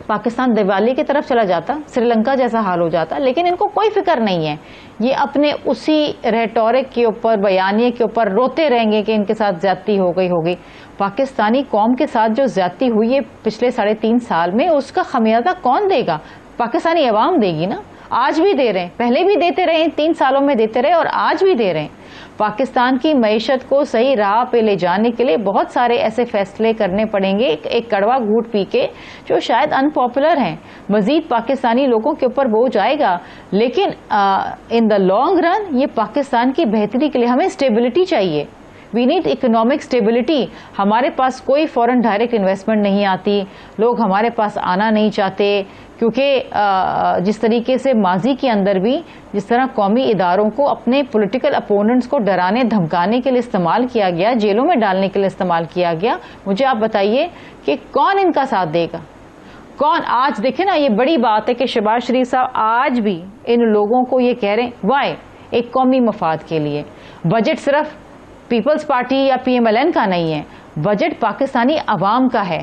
पाकिस्तान दिवाली की तरफ चला जाता, श्रीलंका जैसा हाल हो जाता, लेकिन इनको कोई फिक्र नहीं है। ये अपने उसी रेटोरिक के ऊपर, बयानिए के ऊपर रोते रहेंगे कि इनके साथ ज्यादती हो गई। पाकिस्तानी कौम के साथ जो ज्यादती हुई है पिछले 3.5 साल में, उसका खमियाजा कौन देगा? पाकिस्तानी अवाम देगी ना। आज भी दे रहे हैं, पहले भी देते रहे, 3 सालों में देते रहे और आज भी दे रहे हैं। पाकिस्तान की मईशत को सही राह पे ले जाने के लिए बहुत सारे ऐसे फैसले करने पड़ेंगे, एक कड़वा घूंट पी के, जो शायद अनपॉपुलर हैं। मजीद पाकिस्तानी लोगों के ऊपर बोझ आएगा, लेकिन इन द लॉन्ग रन ये पाकिस्तान की बेहतरी के लिए हमें स्टेबिलिटी चाहिए। We need economic stability. हमारे पास कोई फॉरेन डायरेक्ट इन्वेस्टमेंट नहीं आती, लोग हमारे पास आना नहीं चाहते, क्योंकि जिस तरीके से माजी के अंदर भी जिस तरह कौमी इदारों को अपने पॉलिटिकल अपोनेंट्स को डराने धमकाने के लिए इस्तेमाल किया गया, जेलों में डालने के लिए इस्तेमाल किया गया, मुझे आप बताइए कि कौन इनका साथ देगा? कौन? आज देखे ना, ये बड़ी बात है कि शहबाज शरीफ साहब आज भी इन लोगों को ये कह रहे हैं, वाई? एक कौमी मफाद के लिए। बजट सिर्फ पीपल्स पार्टी या PMLN का नहीं है, बजट पाकिस्तानी अवाम का है।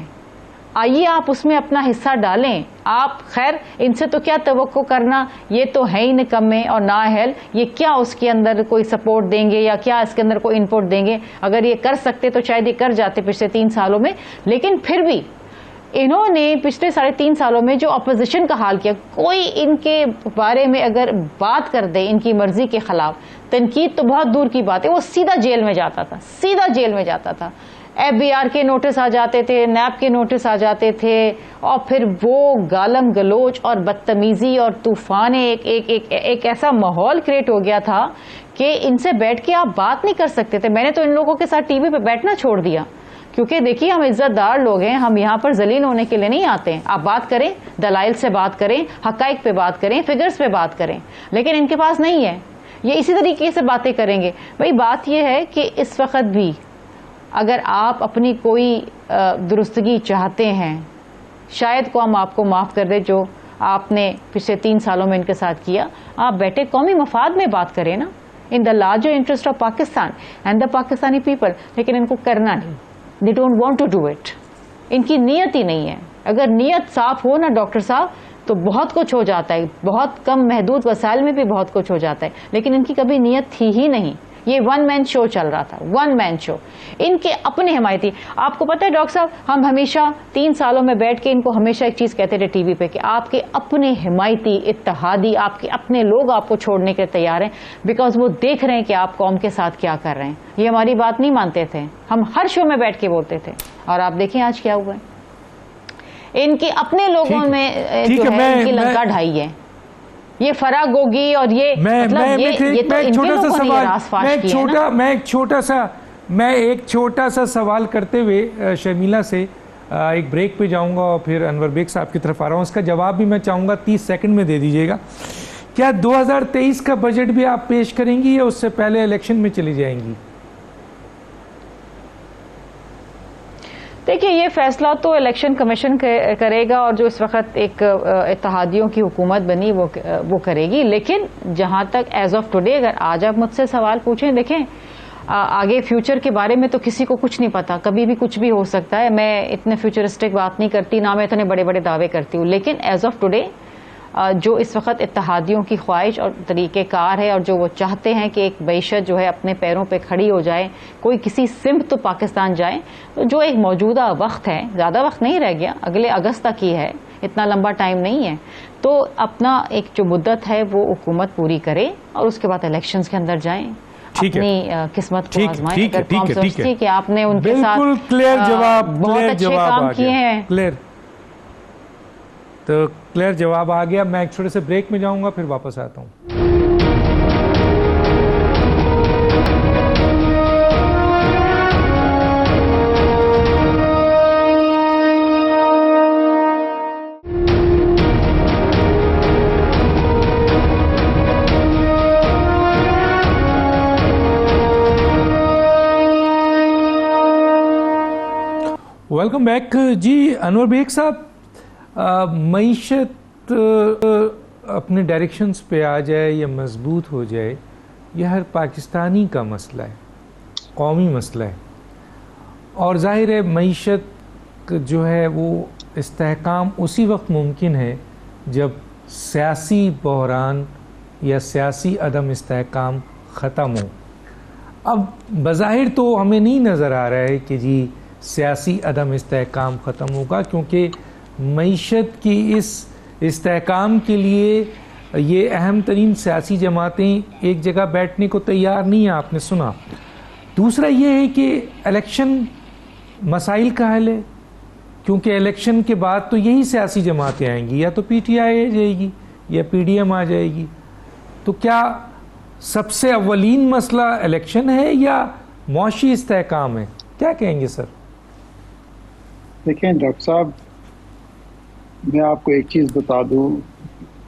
आइए आप उसमें अपना हिस्सा डालें। आप खैर इनसे तो क्या तवक्को करना, ये तो है ही निकम्मे और नाअहल, ये क्या उसके अंदर कोई सपोर्ट देंगे या क्या इसके अंदर कोई इनपुट देंगे? अगर ये कर सकते तो शायद ये कर जाते पिछले 3 सालों में, लेकिन फिर भी इन्होंने पिछले 3.5 सालों में जो अपोजिशन का हाल किया, कोई इनके बारे में अगर बात कर दे इनकी मर्जी के खिलाफ, तनकीद तो बहुत दूर की बात है, वो सीधा जेल में जाता था, सीधा जेल में जाता था। FBR के नोटिस आ जाते थे, NAB के नोटिस आ जाते थे, और फिर वो गालम गलोच और बदतमीजी और तूफान एक ऐसा माहौल क्रिएट हो गया था कि इनसे बैठ के आप बात नहीं कर सकते थे। मैंने तो इन लोगों के साथ टीवी पे बैठना छोड़ दिया, क्योंकि देखिए हम इज्जतदार लोग हैं, हम यहाँ पर जलील होने के लिए नहीं आते हैं। आप बात करें, दलाइल से बात करें, हकाइक पे बात करें, फिगर्स पे बात करें, लेकिन इनके पास नहीं है। ये इसी तरीके से बातें करेंगे। भाई बात यह है कि इस वक्त भी अगर आप अपनी कोई दुरुस्तगी चाहते हैं, शायद कौम आपको माफ़ कर दे जो आपने पिछले 3 सालों में इनके साथ किया। आप बैठे कौमी मफाद में बात करें ना, in the larger interest of Pakistan and the Pakistani people, लेकिन इनको करना नहीं। They don't want to do it. इनकी नीयत ही नहीं है। अगर नीयत साफ हो ना डॉक्टर साहब, तो बहुत कुछ हो जाता है, बहुत कम महदूद वसाइल में भी बहुत कुछ हो जाता है, लेकिन इनकी कभी नीयत थी ही नहीं। ये 1 मैन शो चल रहा था, 1 मैन शो। इनके अपने हिमायती, आपको पता है डॉक्टर साहब, हम हमेशा 3 सालों में बैठ के इनको हमेशा एक चीज कहते थे टीवी पे कि आपके अपने हिमायती, इत्तेहादी, आपके अपने लोग आपको छोड़ने के तैयार हैं, बिकॉज वो देख रहे हैं कि आप कौम के साथ क्या कर रहे हैं। ये हमारी बात नहीं मानते थे, हम हर शो में बैठ के बोलते थे, और आप देखें आज क्या हुआ है। इनके अपने लोगों में जो है इनकी लंका ढाई है। ये फराग होगी और ये
मैं एक छोटा सा सवाल करते हुए शर्मिला से, एक ब्रेक पे जाऊंगा और फिर अनवर बेग साहब की तरफ आ रहा हूँ। इसका जवाब भी मैं चाहूँगा 30 सेकंड में दे दीजिएगा। क्या 2023 का बजट भी आप पेश करेंगी या उससे पहले इलेक्शन में चली जाएंगी?
देखिए, ये फैसला तो इलेक्शन कमीशन करेगा और जो इस वक्त एक इत्तेहादियों की हुकूमत बनी वो करेगी। लेकिन जहां तक एज ऑफ टुडे, अगर आज आप मुझसे सवाल पूछें, देखें आगे फ्यूचर के बारे में तो किसी को कुछ नहीं पता, कभी भी कुछ भी हो सकता है। मैं इतने फ्यूचरिस्टिक बात नहीं करती, ना मैं इतने बड़े बड़े दावे करती हूँ। लेकिन एज ऑफ टुडे जो इस वक्त इत्तेहादियों की ख्वाहिश और तरीक़ेकार है और जो वो चाहते हैं कि एक मईशत जो है अपने पैरों पे खड़ी हो जाए, कोई किसी सिम्त तो पाकिस्तान जाए, तो जो एक मौजूदा वक्त है, ज़्यादा वक्त नहीं रह गया, अगले अगस्त तक ही है, इतना लंबा टाइम नहीं है, तो अपना एक जो मुद्दत है वो हुकूमत पूरी करे और उसके बाद इलेक्शंस के अंदर जाएं, अपनी किस्मत को आजमाएं। अगर कौम सोचती कि आपने उनके साथ बहुत अच्छे काम किए हैं,
क्लियर, तो क्लियर जवाब आ गया। मैं एक छोटे से ब्रेक में जाऊंगा, फिर वापस आता हूं। वेलकम बैक जी। अनवर बेग साहब, मईशत अपने डायरेक्शंस पे आ जाए या मजबूत हो जाए, यह हर पाकिस्तानी का मसला है, कौमी मसला है। और जाहिर है मईशत जो है वो इस्तेहकाम उसी वक्त मुमकिन है जब सियासी बहरान या सियासी अदम इस्तेहकाम ख़त्म हो। अब बज़ाहिर तो हमें नहीं नज़र आ रहा है कि जी सियासी अदम इस्तेहकाम ख़त्म होगा, क्योंकि मईशत की इस इस्तेहकाम के लिए ये अहम तरीन सियासी जमातें एक जगह बैठने को तैयार नहीं है, आपने सुना। दूसरा ये है कि इलेक्शन मसाइल का हल है, क्योंकि इलेक्शन के बाद तो यही सियासी जमातें आएंगी, या तो पीटीआई आ जाएगी या पीडीएम आ जाएगी। तो क्या सबसे अव्वलीन मसला इलेक्शन है या मौशी इस्तेहकाम है? क्या कहेंगे सर?
देखें डॉक्टर साहब, मैं आपको एक चीज़ बता दूं,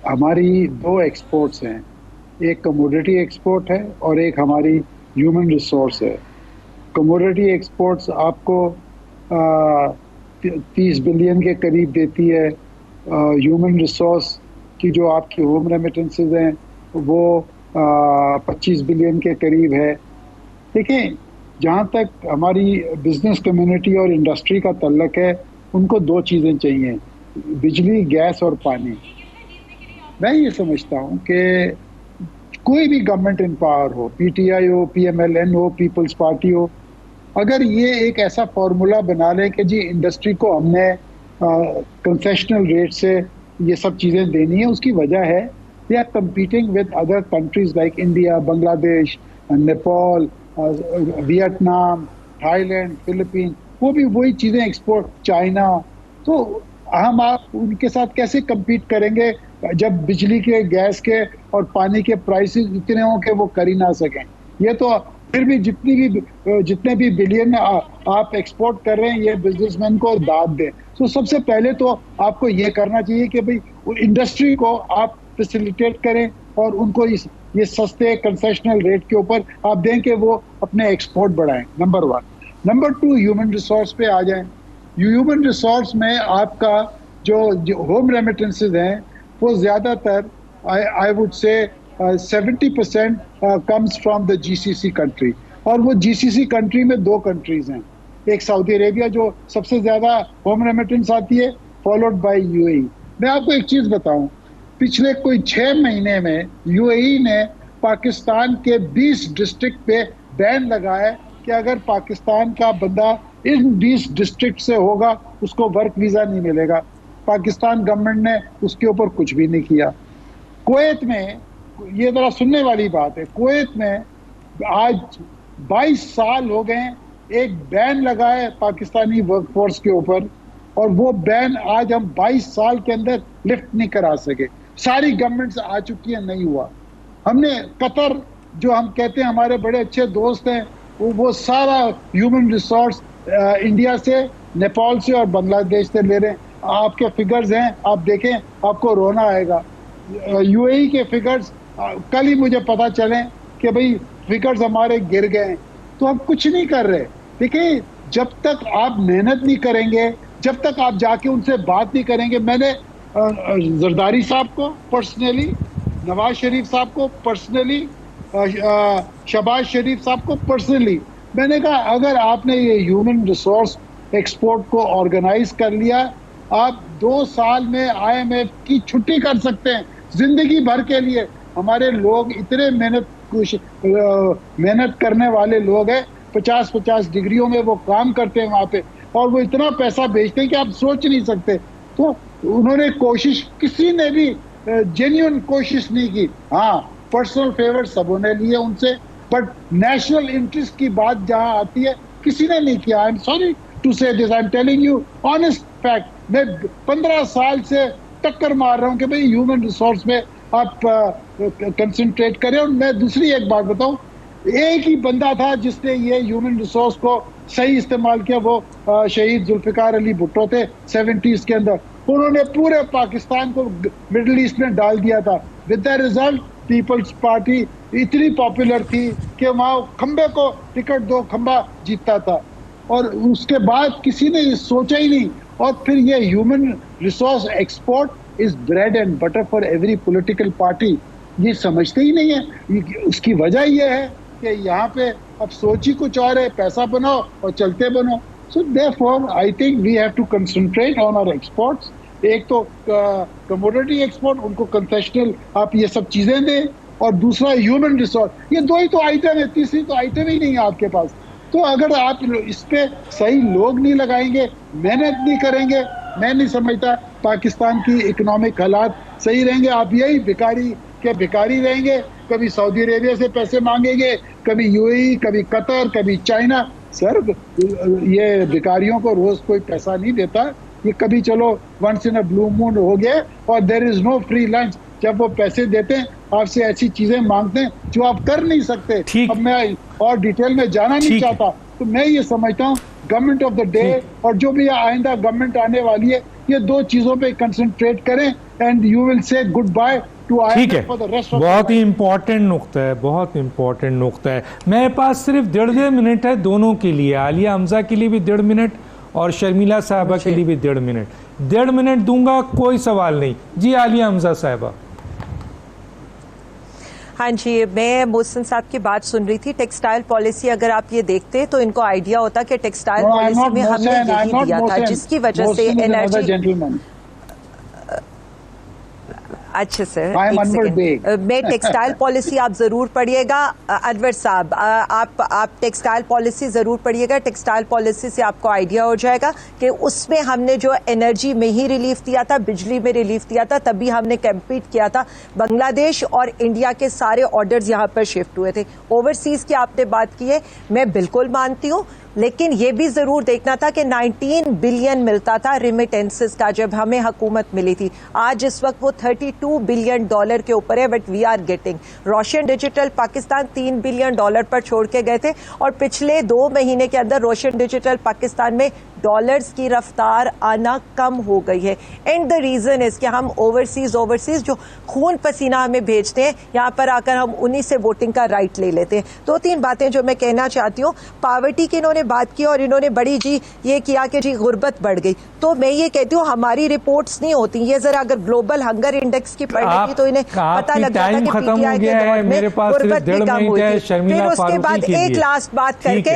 हमारी दो एक्सपोर्ट्स हैं, एक कमोडिटी एक्सपोर्ट है और एक हमारी ह्यूमन रिसोर्स है। कमोडिटी एक्सपोर्ट्स आपको 30 बिलियन के करीब देती है। ह्यूमन रिसोर्स की जो आपकी होम रेमिटेंसेज हैं वो 25 बिलियन के करीब है। देखें, जहाँ तक हमारी बिजनेस कम्युनिटी और इंडस्ट्री का तल्लक है, उनको दो चीज़ें चाहिए, बिजली, गैस और पानी। मैं ये समझता हूँ कि कोई भी गवर्नमेंट इन पावर हो, पीटीआई हो, पीएमएलएन हो, पीपल्स पार्टी हो, अगर ये एक ऐसा फार्मूला बना ले कि जी इंडस्ट्री को हमने कंसेशनल रेट से ये सब चीज़ें देनी है, उसकी वजह है they are competing with other countries like India, Bangladesh, Nepal, Vietnam, Thailand, Philippine, वो भी वही चीज़ें एक्सपोर्ट, चाइना। तो हम आप उनके साथ कैसे कम्पीट करेंगे जब बिजली के, गैस के और पानी के प्राइसेस इतने हों कि वो कर ही ना सकें। ये तो फिर भी जितने भी बिलियन आप एक्सपोर्ट कर रहे हैं, ये बिजनेसमैन को दाद दें। तो सबसे पहले तो आपको ये करना चाहिए कि भाई इंडस्ट्री को आप फैसिलिटेट करें और उनको ये सस्ते कंसेशनल रेट के ऊपर आप दें कि वो अपने एक्सपोर्ट बढ़ाएं, नंबर 1। नंबर 2, ह्यूमन रिसोर्स पे आ जाएं। ह्यूमन रिसोर्स में आपका जो होम रेमिटेंसेज हैं वो ज़्यादातर I would say 70% comes from the GCC country, और वो जीसीसी कंट्री में दो कंट्रीज हैं, एक सऊदी अरेबिया जो सबसे ज़्यादा होम रेमिटेंस आती है, फॉलोड बाय यूएई। मैं आपको एक चीज़ बताऊं, पिछले कोई 6 महीने में यूएई ने पाकिस्तान के 20 डिस्ट्रिक्ट पे बैन लगाया कि अगर पाकिस्तान का बंदा इन 20 डिस्ट्रिक्ट से होगा उसको वर्क वीज़ा नहीं मिलेगा। पाकिस्तान गवर्नमेंट ने उसके ऊपर कुछ भी नहीं किया। कुवैत में, ये ज़रा सुनने वाली बात है, कुवैत में आज 22 साल हो गए एक बैन लगा है पाकिस्तानी वर्कफोर्स के ऊपर, और वो बैन आज हम 22 साल के अंदर लिफ्ट नहीं करा सके। सारी गवर्नमेंट्स आ चुकी है, नहीं हुआ। हमने कतर, जो हम कहते हैं हमारे बड़े अच्छे दोस्त हैं, वो सारा ह्यूमन रिसोर्स इंडिया से, नेपाल से और बांग्लादेश से ले रहे हैं। आपके फिगर्स हैं, आप देखें, आपको रोना आएगा। यूएई के फिगर्स कल ही मुझे पता चले कि भाई फिगर्स हमारे गिर गए हैं। तो हम कुछ नहीं कर रहे। देखिए, जब तक आप मेहनत नहीं करेंगे, जब तक आप जाके उनसे बात नहीं करेंगे। मैंने जरदारी साहब को पर्सनली, नवाज शरीफ साहब को पर्सनली, शहबाज शरीफ साहब को पर्सनली मैंने कहा, अगर आपने ये ह्यूमन रिसोर्स एक्सपोर्ट को ऑर्गेनाइज कर लिया, आप 2 साल में IMF की छुट्टी कर सकते हैं जिंदगी भर के लिए। हमारे लोग इतने मेहनत करने वाले लोग हैं, 50-50 डिग्रियों में वो काम करते हैं वहाँ पे, और वो इतना पैसा बेचते हैं कि आप सोच नहीं सकते। तो उन्होंने कोशिश, किसी ने भी जेन्युइन कोशिश नहीं की। हाँ, पर्सनल फेवर सबों ने लिए उनसे, बट नेशनल इंटरेस्ट की बात जहाँ आती है किसी ने नहीं किया। आई एम सॉरी टू से this, I am telling you honest fact. मैं 15 साल से टक्कर मार रहा हूँ कि भाई ह्यूमन रिसोर्स में आप कंसंट्रेट करें। और मैं दूसरी एक बात बताऊं, एक ही बंदा था जिसने ये ह्यूमन रिसोर्स को सही इस्तेमाल किया, वो शहीद जुल्फिकार अली भुट्टो थे 70s के अंदर। उन्होंने पूरे पाकिस्तान को मिडिल ईस्ट में डाल दिया था। With the result People's Party इतनी पॉपुलर थी कि वहाँ खंबे को टिकट दो, खंबा जीतता था। और उसके बाद किसी ने सोचा ही नहीं। और फिर ये human resource export is bread and butter for every political party. ये समझते ही नहीं है। उसकी वजह ये है कि यहाँ पे अब सोच ही कुछ और है, पैसा बनाओ और चलते बनो। So therefore I think we have to concentrate on our exports. एक तो कमोडिटी एक्सपोर्ट, उनको कंसेशनल आप ये सब चीजें दें, और दूसरा ह्यूमन रिसोर्स। ये 2 ही तो आइटम है, तीसरी तो आइटम ही नहीं है आपके पास। तो अगर आप इस पे सही लोग नहीं लगाएंगे, मेहनत नहीं करेंगे, मैं नहीं समझता पाकिस्तान की इकोनॉमिक हालात सही रहेंगे। आप यही भिखारी के भिखारी रहेंगे। कभी सऊदी अरेबिया से पैसे मांगेंगे, कभी यूएई, कभी कतर, कभी चाइना। सर, ये भिखारियों को रोज कोई पैसा नहीं देता। ये कभी चलो once in a blue moon हो गया, और there is no free lunch. जब वो पैसे देते हैं, आपसे ऐसी चीजें मांगते हैं जो आप कर नहीं सकते। अब मैं और डिटेल में जाना नहीं चाहता। तो मैं ये समझता हूँ गवर्नमेंट ऑफ द डे, और जो भी आइंदा गवर्नमेंट आने वाली है, ये 2 चीजों पे कंसंट्रेट करें, and you will say good by two IMF for the rest of the.
बहुत ही इंपॉर्टेंट नुक्ता है, बहुत इंपॉर्टेंट नुक्ता है। मेरे पास सिर्फ 1.5 मिनट है दोनों के लिए, आलिया हमजा के लिए भी 1.5 मिनट और शर्मिला साहबा के लिए भी 1.5 मिनट। 1.5 मिनट दूंगा, कोई सवाल नहीं। जी आलिया हमजा साहबा।
हाँ जी, मैं मोहसिन साहब की बात सुन रही थी। टेक्सटाइल पॉलिसी अगर आप ये देखते तो इनको आइडिया होता कि टेक्सटाइल पॉलिसी में हमने यही दिया था, जिसकी वजह से एनर्जी। अच्छा सर, मैं टेक्सटाइल पॉलिसी आप जरूर पढ़िएगा। अनवर साहब, आप टेक्सटाइल पॉलिसी जरूर पढ़िएगा। टेक्सटाइल पॉलिसी से आपको आइडिया हो जाएगा कि उसमें हमने जो एनर्जी में ही रिलीफ दिया था, बिजली में रिलीफ दिया था, तभी हमने कम्पीट किया था। बांग्लादेश और इंडिया के सारे ऑर्डर्स यहाँ पर शिफ्ट हुए थे। ओवरसीज की आपने बात की है, मैं बिल्कुल मानती हूँ, लेकिन ये भी जरूर देखना था कि 19 बिलियन मिलता था रिमिटेंसेस का जब हमें हुकूमत मिली थी। आज इस वक्त वो $32 बिलियन के ऊपर है, but we are getting. Roshan digital Pakistan $3 billion पर छोड़ के गए थे, और पिछले 2 महीने के अंदर रोशन डिजिटल पाकिस्तान में डॉलर्स की रफ्तार आना कम हो गई है। एंड द रीजन इज कि हम ओवरसीज जो खून पसीना हमें भेजते हैं, यहाँ पर आकर हम उन्हीं से वोटिंग का राइट ले लेते हैं। 2-3 बातें जो मैं कहना चाहती हूँ। पावर्टी की इन्होंने बात की, और इन्होंने बड़ी जी ये किया कि जी गुर्बत बढ़ गई। तो मैं ये कहती हूँ हमारी रिपोर्ट्स नहीं होती ये, जरा अगर ग्लोबल हंगर इंडेक्स की पढ़ थी तो इन्हें पता लग जाता कि पीटीआई के दौर में गुर्बत भी कम हुई थी। फिर उसके बाद एक लास्ट बात करके,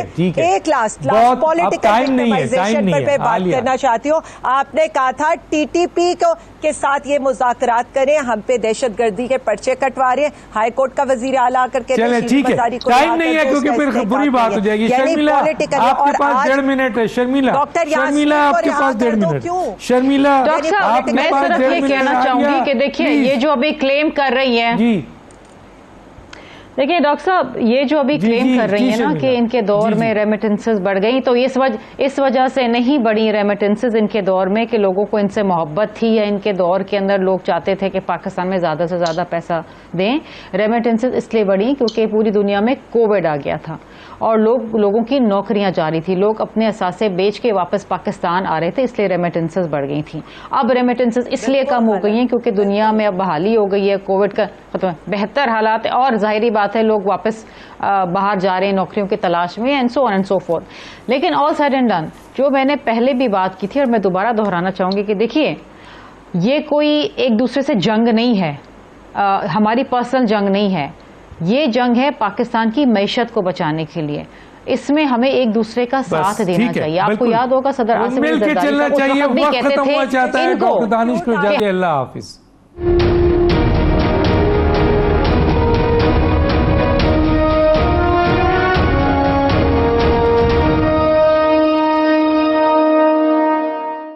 एक लास्ट पॉलिटिकल पर मैं बात करना चाहती हूँ। आपने कहा था टीटीपी के साथ ये मुज़ाकरात करें, हम पे दहशतगर्दी के पर्चे कटवा रहे हैं। हाई कोर्ट का वजीर आला आकर के
टाइम नहीं है, क्योंकि फिर बुरी बात हो जाएगी। शर्मिला, आपके पास 1.5 मिनट है। शर्मिला, शर्मिला आपके पास 1.5 मिनट। शर्मिला,
डॉक्टर साहब, मैं सिर्फ ये कहना चाहूंगी कि देखिए, ये जो अभी क्लेम कर रही है, देखिए डॉक्टर साहब, ये जो अभी क्लेम कर रही है ना कि इनके दौर में रेमिटेंसेस बढ़ गई, तो इस वजह से नहीं बढ़ी रेमिटेंसेस इनके दौर में कि लोगों को इनसे मोहब्बत थी या इनके दौर के अंदर लोग चाहते थे कि पाकिस्तान में ज़्यादा से ज़्यादा पैसा दें। रेमिटेंसेस इसलिए बढ़ी क्योंकि पूरी दुनिया में कोविड आ गया था और लोगों की नौकरियां जा रही थी, लोग अपने असासे बेच के वापस पाकिस्तान आ रहे थे, इसलिए रेमिटेंसेस बढ़ गई थी। अब रेमिटेंसेस इसलिए कम हो गई हैं क्योंकि दुनिया में अब बहाली हो गई है, कोविड का खत्म, बेहतर हालात है और जाहिरी बात है लोग वापस बाहर जा रहे हैं नौकरियों की तलाश में, and so on and so fourth. लेकिन ऑल सेड एंड डन, जो मैंने पहले भी बात की थी और मैं दोबारा दोहराना चाहूंगी कि देखिए, ये कोई एक दूसरे से जंग नहीं है, हमारी पर्सनल जंग नहीं है, ये जंग है पाकिस्तान की मईशत को बचाने के लिए। इसमें हमें एक दूसरे का साथ देना चाहिए। आपको याद होगा सदर आसिफ अली ज़रदारी
चलना चाहिए, वक्त खत्म हुआ चाहता है। डॉक्टर दानिश को इजाज़त, अल्लाह हाफिज।